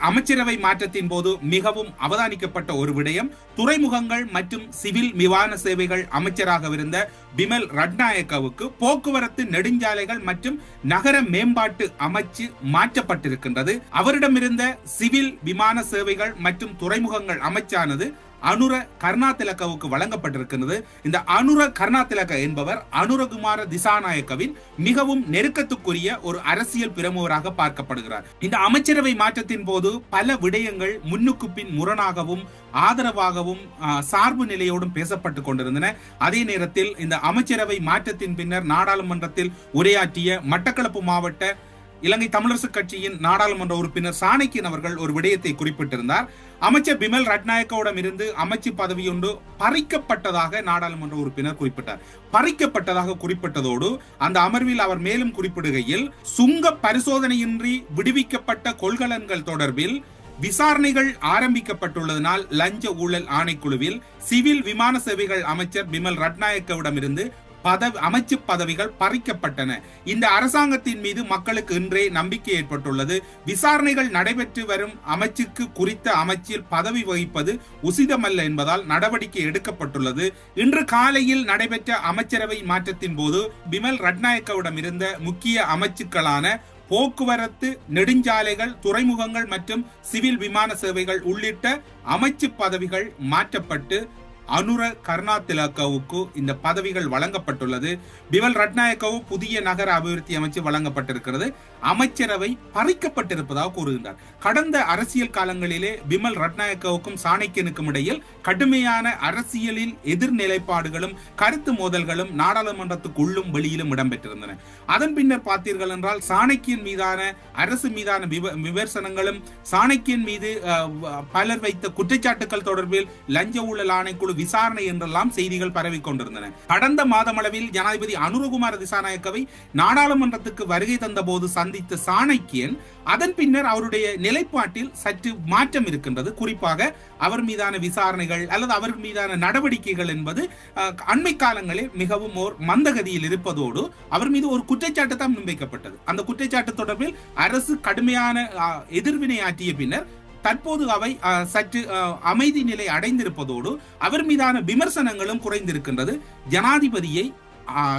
அமைச்சரவை மாற்றத்தின் போது மிகவும் அவதானிக்கப்பட்ட ஒரு விடயம், துறைமுகங்கள் மற்றும் சிவில் விமான சேவைகள் அமைச்சராக இருந்த பிமல் ரட்நாயக்கவுக்கு போக்குவரத்து நெடுஞ்சாலைகள் மற்றும் நகர மேம்பாட்டு அமைச்சு மாற்றப்பட்டிருக்கின்றது. அவரிடமிருந்த சிவில் விமான சேவைகள் மற்றும் துறைமுகங்கள் அமைச்சானது அனுர கருணாதிலகவுக்கு வழங்கப்பட்டிருக்கிறது. இந்த அனுர கருணாதிலக என்பவர் அனுரகுமார திசாநாயக்கவின் மிகவும் நெருக்கத்துக்குரிய ஒரு அரசியல் பிரமுகராக பார்க்கப்படுகிறார். இந்த அமைச்சரவை மாற்றத்தின் போது பல விடயங்கள் முன்னுக்கு பின் முரணாகவும் ஆதரவாகவும் சார்பு நிலையோடும் பேசப்பட்டுக் கொண்டிருந்தன. அதே நேரத்தில் இந்த அமைச்சரவை மாற்றத்தின் பின்னர் நாடாளுமன்றத்தில் உரையாற்றிய மட்டக்களப்பு மாவட்ட இலங்கை தமிழரசு கட்சியின் நாடாளுமன்ற உறுப்பினர் சாணக்கியன் அவர்கள் ஒரு விடயத்தை குறிப்பிட்டிருந்தார். அமைச்சர் பிமல் ரட்நாயக்கவிடம் இருந்து அமைச்சு பதவி ஒன்று பறிக்கப்பட்டதாக நாடாளுமன்ற உறுப்பினர் குறிப்பிட்டார். பறிக்கப்பட்டதாக குறிப்பிட்டதோடு அந்த அமர்வில் அவர் மேலும் குறிப்பிடுகையில், சுங்க பரிசோதனையின்றி விடுவிக்கப்பட்ட கொள்கலன்கள் தொடர்பில் விசாரணைகள் ஆரம்பிக்கப்பட்டுள்ளதனால் லஞ்ச ஊழல் ஆணைக்குழுவில் சிவில் விமான சேவைகள் அமைச்சர் பிமல் ரட்நாயக்கவிடமிருந்து அமைச்சு பதவிகள் பறிக்கப்பட்டன. இந்த அரசாங்கத்தின் மீது மக்களுக்கு இன்றே நம்பிக்கை ஏற்பட்டுள்ளது. விசாரணைகள் நடைபெற்று வரும் அமைச்சுக்கு குறித்த அமைச்சில் பதவி வகிப்பது உசிதமல்ல என்பதால் நடவடிக்கை எடுக்கப்பட்டுள்ளது. இன்று காலையில் நடைபெற்ற அமைச்சரவை மாற்றத்தின் போது பிமல் ரட்நாயக்கவிடம் இருந்த முக்கிய அமைச்சுக்களான போக்குவரத்து நெடுஞ்சாலைகள், துறைமுகங்கள் மற்றும் சிவில் விமான சேவைகள் உள்ளிட்ட அமைச்சு பதவிகள் மாற்றப்பட்டு அனுர கருணாதிலகவுக்கு இந்த பதவிகள் வழங்கப்பட்டுள்ளது. பிமல் ரட்நாயக்கவு புதிய நகர அபிவிருத்தி அமைச்சு வழங்கப்பட்டிருக்கிறது. அமைச்சரவை பறிக்கப்பட்டிருப்பதாக கூறுகின்றார். கடந்த அரசியல் காலங்களிலே பிமல் ரட்நாயக்கவுக்கும் சாணக்கியனுக்கும் இடையில் கடுமையான அரசியலில் எதிர்நிலைப்பாடுகளும் கருத்து மோதல்களும் நாடாளுமன்றத்துக்குள்ளும் வெளியிலும் இடம்பெற்றிருந்தன. அதன் பின்னர் பார்த்தீர்கள் என்றால் சாணக்கியன் மீதான அரசு மீதான விமர்சனங்களும் சாணக்கியன் மீது பலர் வைத்த குற்றச்சாட்டுகள் தொடர்பில் லஞ்ச ஊழல் ஆணைக்குழு விசாரணை என்றெல்லாம் செய்திகள் பரவி கொண்டிருந்தன. கடந்த மாதமளவில் ஜனாதிபதி அனுரகுமார திசாநாயக்கவை நாடாளுமன்றத்துக்கு வருகை தந்த போது சந்தித்த சாணக்கியன் அதன் பின்னர் அவருடைய நிலைப்பாட்டில் சற்று மாற்றம் இருக்கின்றது. குறிப்பாக அவர் மீதான விசாரணைகள் அல்லது அவர் மீதான நடவடிக்கைகள் என்பது அண்மை காலங்களில் மிகவும் ஒரு மந்தகதியில் இருப்பதோடு அவர் மீது ஒரு குற்றச்சாட்டு தான் முன்வைக்கப்பட்டது. அந்த குற்றச்சாட்டு தொடர்பில் அரசு கடுமையான எதிர்வினை ஆற்றிய பின்னர் தற்போது அவை சற்று அமைதி நிலை அடைந்திருப்பதோடு அவர் மீதான விமர்சனங்களும் குறைந்திருக்கின்றது ஜனாதிபதியை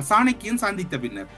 சாணக்கியன் சந்தித்த பின்னர்.